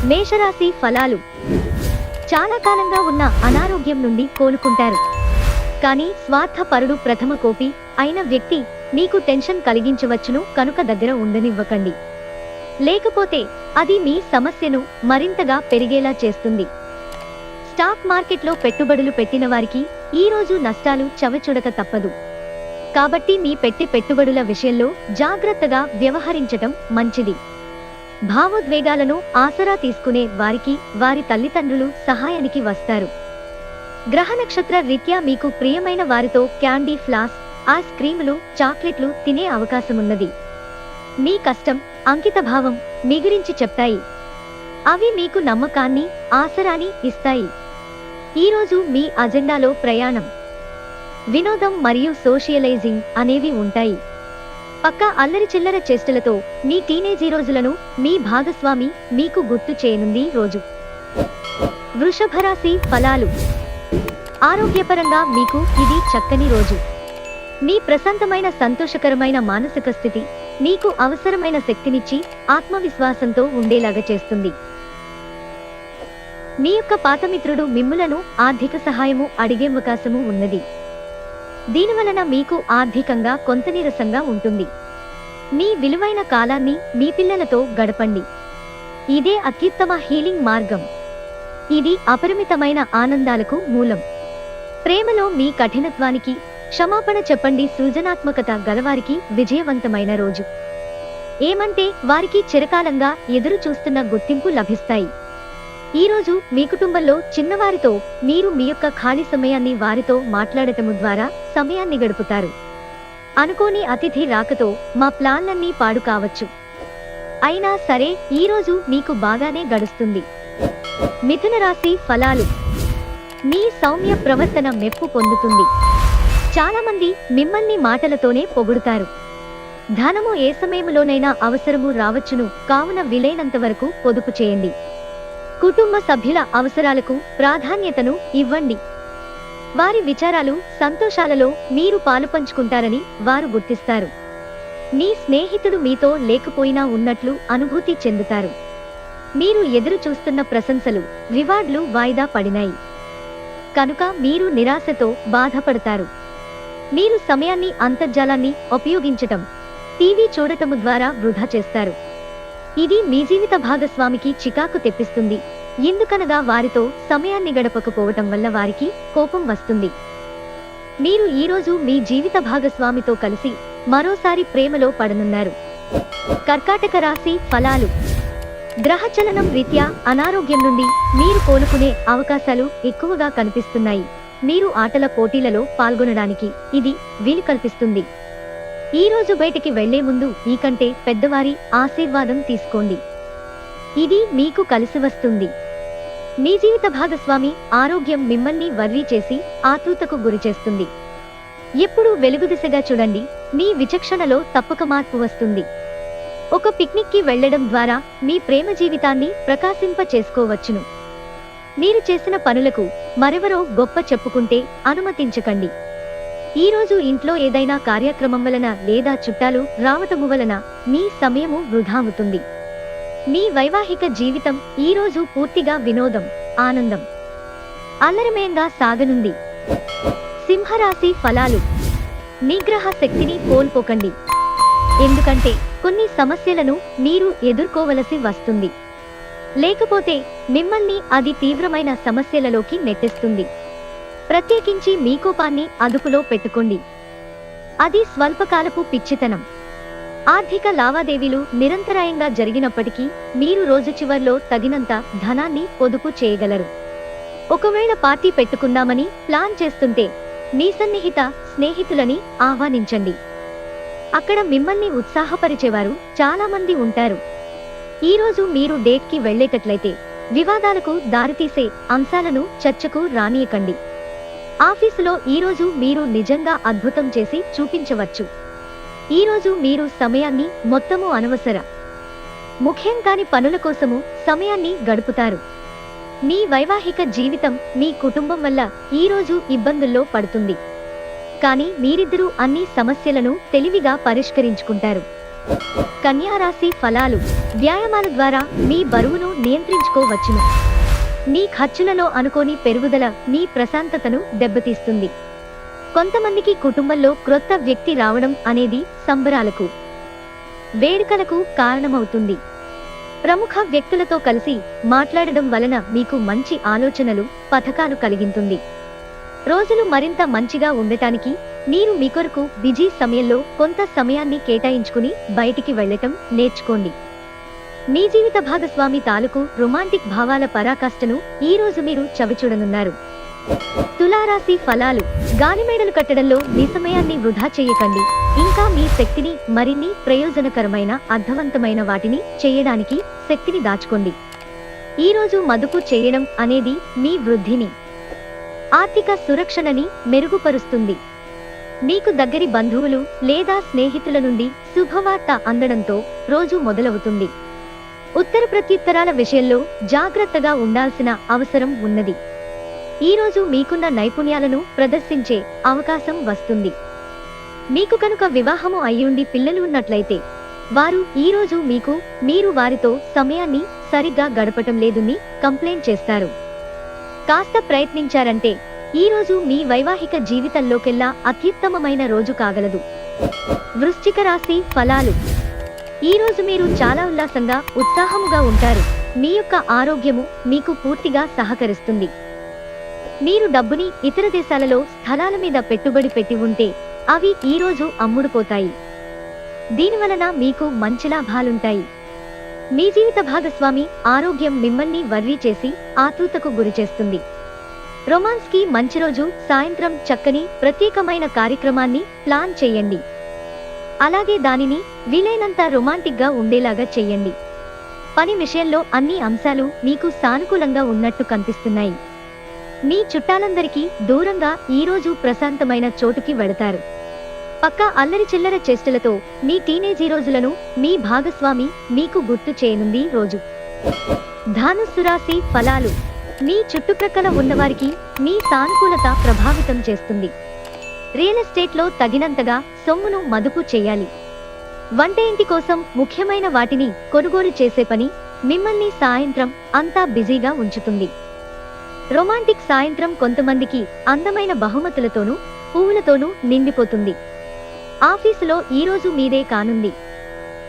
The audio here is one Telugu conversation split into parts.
మేషరాశి ఫలాలు. చాలా కాలంగా ఉన్న అనారోగ్యం నుండి కోలుకుంటారు. కానీ స్వార్థపరుడు ప్రథమ కోపి అయిన వ్యక్తి మీకు టెన్షన్ కలిగించవచ్చును కనుక దగ్గర ఉండనివ్వకండి. లేకపోతే అది మీ సమస్యను మరింతగా పెరిగేలా చేస్తుంది. స్టాక్ మార్కెట్లో పెట్టుబడులు పెట్టిన వారికి ఈ రోజు నష్టాలు చవిచూడక తప్పదు. కాబట్టి మీ పెట్టుబడుల విషయంలో జాగ్రత్తగా వ్యవహరించటం మంచిది. భావోద్వేగాలను ఆసరా తీసుకునే వారికి వారి తల్లిదండ్రులు సహాయానికి వస్తారు. గ్రహ నక్షత్ర రీత్యా మీకు ప్రియమైన వారితో క్యాండీ ఫ్లాస్, ఐస్ క్రీములు, చాక్లెట్లు తినే అవకాశమున్నది. మీ కష్టం, అంకితభావం మీ గురించి చెప్తాయి. అవి మీకు నమ్మకాన్ని, ఆసరాని ఇస్తాయి. ఈరోజు మీ అజెండాలో ప్రయాణం, వినోదం మరియు సోషియలైజింగ్ అనేవి ఉంటాయి. పక్కా అల్లరి చిల్లర చేష్టలతో మీ టీనేజీ రోజులను మీ భాగస్వామి మీకు గుర్తు చేయనుంది రోజు. వృషభరాశి ఫలాలు. ఆరోగ్యపరంగా మీకు ఇది చక్కని రోజు. మీ ప్రశాంతమైన సంతోషకరమైన మానసిక స్థితి మీకు అవసరమైన శక్తినిచ్చి ఆత్మవిశ్వాసంతో ఉండేలాగా చేస్తుంది. మీ యొక్క పాతమిత్రుడు మిమ్ములను ఆర్థిక సహాయము అడిగే అవకాశము ఉన్నది. దీనివలన మీకు ఆర్థికంగా కొంత నీరసంగా ఉంటుంది. మీ విలువైన కాలాన్ని మీ పిల్లలతో గడపండి. ఇదే అత్యుత్తమ హీలింగ్ మార్గం. ఇది అపరిమితమైన ఆనందాలకు మూలం. ప్రేమలో మీ కఠినత్వానికి క్షమాపణ చెప్పండి. సృజనాత్మకత గలవారికి విజయవంతమైన రోజు. ఏమంటే వారికి చిరకాలంగా ఎదురు చూస్తున్న గుర్తింపు లభిస్తాయి. ఈరోజు మీ కుటుంబంలో చిన్నవారితో మీరు మీ యొక్క ఖాళీ సమయాన్ని వారితో మాట్లాడటము ద్వారా సమయాన్ని గడుపుతారు. అనుకోని అతిథి రాకతో మా ప్లాన్లన్నీ పాడు కావచ్చు. అయినా సరే ఈరోజు మీకు బాగానే గడుస్తుంది. మిథున రాశి ఫలాలు. మీ సౌమ్య ప్రవర్తన మెప్పు పొందుతుంది. చాలా మంది మిమ్మల్ని మాటలతోనే పొగుడుతారు. ధనము ఏ సమయంలోనైనా అవసరము రావచ్చును కావున వీలైనంత వరకు పొదుపు చేయండి. కుటుంబ సభ్యుల అవసరాలకు ప్రాధాన్యతను ఇవ్వండి. వారి విచారాలు, సంతోషాలలో మీరు పాలుపంచుకుంటారని వారు గుర్తిస్తారు. మీ స్నేహితుడు మీతో లేకపోయినా ఉన్నట్లు అనుభూతి చెందుతారు. మీరు ఎదురు చూస్తున్న ప్రశంసలు, రివార్డులు వాయిదా పడినాయి కనుక మీరు నిరాశతో బాధపడతారు. మీరు సమయాన్ని అంతర్జాలాన్ని ఉపయోగించటం, టీవీ చూడటము ద్వారా వృధా చేస్తారు. ఇది మీ జీవిత భాగస్వామికి చికాకు తెప్పిస్తుంది. ఎందుకనగా వారితో సమయాన్ని గడపకపోవటం వల్ల వారికి కోపం వస్తుంది. మీరు ఈరోజు మీ జీవిత భాగస్వామితో కలిసి మరోసారి ప్రేమలో పడనున్నారు. కర్కాటక రాశి ఫలాలు. గ్రహచలనం రీత్యా అనారోగ్యం నుండి మీరు కోలుకునే అవకాశాలు ఎక్కువగా కనిపిస్తున్నాయి. మీరు ఆటల పోటీలలో పాల్గొనడానికి ఇది వీలు కల్పిస్తుంది. ఈ రోజు బయటికి వెళ్లే ముందు మీకంటే పెద్దవారి ఆశీర్వాదం తీసుకోండి. ఇది మీకు కలిసి వస్తుంది. మీ జీవిత భాగస్వామి ఆరోగ్యం మిమ్మల్ని వర్రీ చేసి ఆతృతకు గురిచేస్తుంది. ఎప్పుడూ వెలుగు దిశగా చూడండి. మీ విచక్షణలో తప్పక మార్పు వస్తుంది. ఒక పిక్నిక్కి వెళ్లడం ద్వారా మీ ప్రేమ జీవితాన్ని ప్రకాశింప చేసుకోవచ్చును. మీరు చేసిన పనులకు మరెవరో గొప్ప చెప్పుకుంటే అనుమతించకండి. ఈరోజు ఇంట్లో ఏదైనా కార్యక్రమం వలన లేదా చుట్టాలు రావటము వలన మీ సమయము వృధా అవుతుంది. మీ వైవాహిక జీవితం ఈరోజు పూర్తిగా వినోదం, ఆనందం, అల్లరిమయంగా సాగనుంది. సింహరాశి ఫలాలు. నిగ్రహ శక్తిని కోల్పోకండి. ఎందుకంటే కొన్ని సమస్యలను మీరు ఎదుర్కోవలసి వస్తుంది. లేకపోతే మిమ్మల్ని అది తీవ్రమైన సమస్యలలోకి నెట్టేస్తుంది. ప్రత్యేకించి మీ కోపాన్ని అదుపులో పెట్టుకోండి. అది స్వల్పకాలపు పిచ్చితనం. ఆర్థిక లావాదేవీలు నిరంతరాయంగా జరిగినప్పటికీ మీరు రోజు చివర్లో తగినంత ధనాన్ని పొదుపు చేయగలరు. ఒకవేళ పార్టీ పెట్టుకుందామని ప్లాన్ చేస్తుంటే మీ సన్నిహిత స్నేహితులని ఆహ్వానించండి. అక్కడ మిమ్మల్ని ఉత్సాహపరిచేవారు చాలా మంది ఉంటారు. ఈరోజు మీరు డేట్కి వెళ్లేటట్లయితే వివాదాలకు దారితీసే అంశాలను చర్చకు రానియకండి. ఆఫీసులో ఈరోజు మీరు నిజంగా అద్భుతం చేసి చూపించవచ్చు. ఈరోజు మీరు సమయాన్ని మొత్తము అనవసర ముఖ్యం కాని పనుల కోసము సమయాన్ని గడుపుతారు. మీ వైవాహిక జీవితం మీ కుటుంబం వల్ల ఈరోజు ఇబ్బందుల్లో పడుతుంది. కానీ మీరిద్దరూ అన్ని సమస్యలను తెలివిగా పరిష్కరించుకుంటారు. కన్యా రాశి ఫలాలు. వ్యాయామాల ద్వారా మీ బరువును నియంత్రించుకోవచ్చును. మీ ఖర్చులలో అనుకోని పెరుగుదల మీ ప్రశాంతతను దెబ్బతీస్తుంది. కొంతమందికి కుటుంబంలో క్రొత్త వ్యక్తి రావడం అనేది సంబరాలకు, వేడుకలకు కారణమవుతుంది. ప్రముఖ వ్యక్తులతో కలిసి మాట్లాడడం వలన మీకు మంచి ఆలోచనలు, పథకాలు కలిగింతుంది. రోజులు మరింత మంచిగా ఉండటానికి మీరు మీ కొరకు బిజీ సమయంలో కొంత సమయాన్ని కేటాయించుకుని బయటికి వెళ్ళటం నేర్చుకోండి. మీ జీవిత భాగస్వామి తాలూకు రొమాంటిక్ భావాల పరాకాష్ఠను ఈ రోజు మీరు చవిచూడనున్నారు. తులారాశి ఫలాలు. గాలిమేడలు కట్టడంలో మీ సమయాన్ని వృధా చేయకండి. ఇంకా మీ శక్తిని మరిన్ని ప్రయోజనకరమైన, అర్థవంతమైన వాటిని చేయడానికి శక్తిని దాచుకోండి. ఈ రోజు మదుపు చేయడం అనేది మీ వృద్ధిని, ఆర్థిక సురక్షణని మెరుగుపరుస్తుంది. మీకు దగ్గరి బంధువులు లేదా స్నేహితుల నుండి శుభవార్త అందడంతో రోజు మొదలవుతుంది. ఉత్తర ప్రత్యుత్తరాల విషయంలో జాగ్రత్తగా ఉండాల్సిన అవసరం ఉన్నది. ఈ రోజు మీకున్న నైపుణ్యాలను ప్రదర్శించే అవకాశం వస్తుంది. మీకు కనుక వివాహము అయ్యుండి పిల్లలు ఉన్నట్లయితే వారు ఈ రోజు మీరు వారితో సమయాన్ని సరిగ్గా గడపటం లేదని కంప్లైంట్ చేస్తారు. కాస్త ప్రయత్నించారంటే ఈ రోజు మీ వైవాహిక జీవితంలోకెల్లా అత్యుత్తమమైన రోజు కాగలదు. వృశ్చిక రాశి ఫలాలు. ఈ రోజు మీరు చాలా ఉల్లాసంగా, ఉత్సాహముగా ఉంటారు. మీ యొక్క ఆరోగ్యము మీకు పూర్తిగా సహకరిస్తుంది. మీరు డబ్బుని ఇతర దేశాలలో స్థలాల మీద పెట్టుబడి పెట్టి ఉంటే అవి ఈ రోజు అమ్ముడుపోతాయి. దీనివలన మీకు మంచి లాభాలుంటాయి. మీ జీవిత భాగస్వామి ఆరోగ్యం మిమ్మల్ని వర్రీ చేసి ఆతృతకు గురిచేస్తుంది. రొమాన్స్ కి మంచి రోజు. సాయంత్రం చక్కని ప్రత్యేకమైన కార్యక్రమాన్ని ప్లాన్ చేయండి. అలాగే దానిని వీలైనంత రొమాంటిక్ గా ఉండేలాగా చెయ్యండి. పని విషయంలో అన్ని అంశాలు మీకు సానుకూలంగా ఉన్నట్టు కనిపిస్తున్నాయి. మీ చుట్టాలందరికీ దూరంగా ఈ రోజు ప్రశాంతమైన చోటుకి వెళతారు. పక్క అల్లరి చిల్లర చేష్టలతో మీ టీనేజీ రోజులను మీ భాగస్వామి మీకు గుర్తు చేయనుంది రోజు. ధనుస్సు రాశి ఫలాలు. మీ చుట్టుప్రక్కల ఉన్నవారికి మీ సానుకూలత ప్రభావితం చేస్తుంది. రియల్ ఎస్టేట్లో తగినంతగా సొమ్మును మదుపు చేయాలి. వంట ఇంటి కోసం ముఖ్యమైన వాటిని కొనుగోలు చేసే పని మిమ్మల్ని సాయంత్రం అంతా బిజీగా ఉంచుతుంది. రొమాంటిక్ సాయంత్రం కొంతమందికి అందమైన బహుమతులతోనూ పువ్వులతోనూ నిండిపోతుంది. ఆఫీసులో ఈ రోజు మీదే కానుంది.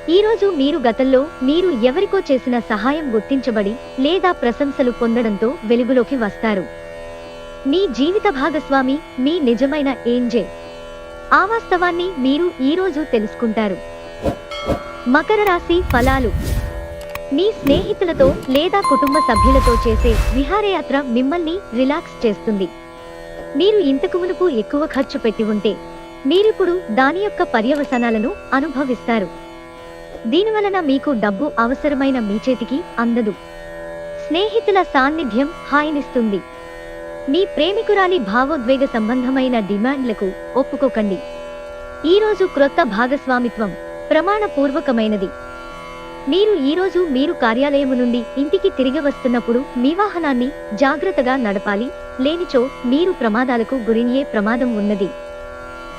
ఈ రోజు మీరు గతంలో మీరు ఎవరికో చేసిన సహాయం గుర్తించబడి లేదా ప్రశంసలు పొందడంతో వెలుగులోకి వస్తారు. మీ జీవిత భాగస్వామి మీ నిజమైన ఏంజెల్. ఆ వాస్తవాన్ని మీరు ఈ రోజు తెలుసుకుంటారు. మకర రాశి ఫలాలు. మీ స్నేహితులతో లేదా కుటుంబ సభ్యులతో చేసే విహారయాత్ర మిమ్మల్ని రిలాక్స్ చేస్తుంది. మీరు ఇంతకు మునుపు ఎక్కువ ఖర్చు పెట్టి ఉంటే మీరిప్పుడు దాని యొక్క పర్యవసానాలను అనుభవిస్తారు. దీనివలన మీకు డబ్బు అవసరమైన మీ చేతికి అందదు. స్నేహితుల సాన్నిధ్యం హాయినిస్తుంది. మీ ప్రేమికురాలి భావోద్వేగ సంబంధమైన డిమాండ్లకు ఒప్పుకోకండి. ఈ రోజు క్రొత్త భాగస్వామిత్వం ప్రమాణపూర్వకమైనది. మీరు ఈ రోజు మీరు కార్యాలయము నుండి ఇంటికి తిరిగి వస్తున్నప్పుడు మీ వాహనాన్ని జాగ్రత్తగా నడపాలి. లేనిచో మీరు ప్రమాదాలకు గురయ్యే ప్రమాదం ఉన్నది.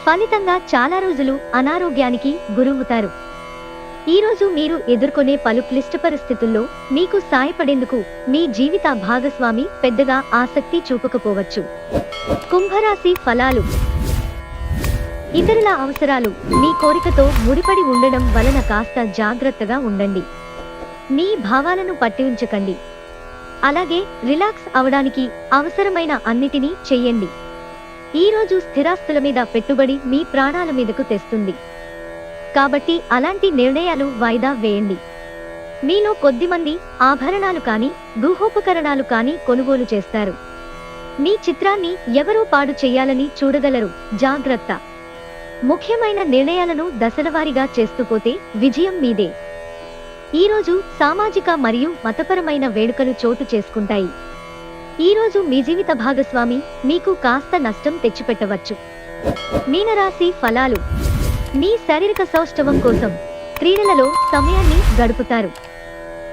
ఫలితంగా చాలా రోజులు అనారోగ్యానికి గురవుతారు. ఈ రోజు మీరు ఎదుర్కొనే పలు క్లిష్ట పరిస్థితుల్లో మీకు సాయపడేందుకు మీ జీవిత భాగస్వామి పెద్దగా ఆసక్తి చూపకపోవచ్చు. కుంభరాశి ఫలాలు. ఇతరుల అవసరాలు మీ కోరికతో ముడిపడి ఉండడం వలన కాస్త జాగ్రత్తగా ఉండండి. మీ భావాలను పట్టి ఉంచకండి. అలాగే రిలాక్స్ అవడానికి అవసరమైన అన్నిటినీ చెయ్యండి. ఈ రోజు స్థిరాస్తుల మీద పెట్టుబడి మీ ప్రాణాల మీదకు తెస్తుంది. కాబట్టి అలాంటి నిర్ణయాలు వాయిదా వేయండి. మీలో కొద్దిమంది ఆభరణాలు కానీ గృహోపకరణాలు కానీ కొనుగోలు చేస్తారు. మీ చిత్రాన్ని ఎవరూ పాడు చెయ్యాలని చూడగలరు. జాగ్రత్త. ముఖ్యమైన నిర్ణయాలను దశలవారీగా చేస్తూ పోతే విజయం మీదే. ఈ రోజు సామాజిక మరియు మతపరమైన వేడుకలు చోటు చేసుకుంటాయి. ఈ రోజు మీ జీవిత భాగస్వామి మీకు కాస్త నష్టం తెచ్చిపెట్టవచ్చు. మీనరాశి ఫలాలు. మీ శారీరక సౌష్ఠవం కోసం క్రీడలలో సమయాన్ని గడుపుతారు.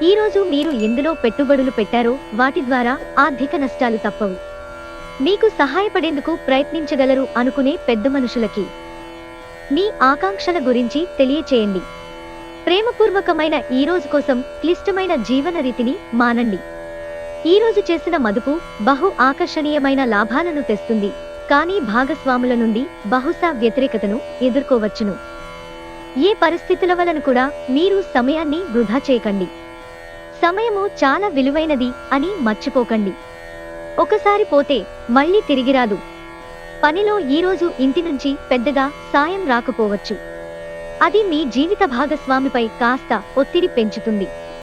ఈ రోజు మీరు ఎందులో పెట్టుబడులు పెట్టారో వాటి ద్వారా ఆర్థిక నష్టాలు తప్పవు. మీకు సహాయపడేందుకు ప్రయత్నించగలరు అనుకునే పెద్ద మనుషులకి మీ ఆకాంక్షల గురించి తెలియచేయండి. ప్రేమపూర్వకమైన ఈ రోజు కోసం క్లిష్టమైన జీవన రీతిని మానండి. ఈ రోజు చేసిన మదుపు బహు ఆకర్షణీయమైన లాభాలను తెస్తుంది, కానీ భాగస్వాముల నుండి బహుశా వ్యతిరేకతను ఎదుర్కోవచ్చును. ఏ పరిస్థితుల వలన కూడా మీరు సమయాన్ని వృధా చేయకండి. సమయము చాలా విలువైనది అని మర్చిపోకండి. ఒకసారి పోతే మళ్ళీ తిరిగిరాదు. పనిలో ఈరోజు ఇంటి నుంచి పెద్దగా సాయం రాకపోవచ్చు. అది మీ జీవిత భాగస్వామిపై కాస్త ఒత్తిడి పెంచుతుంది.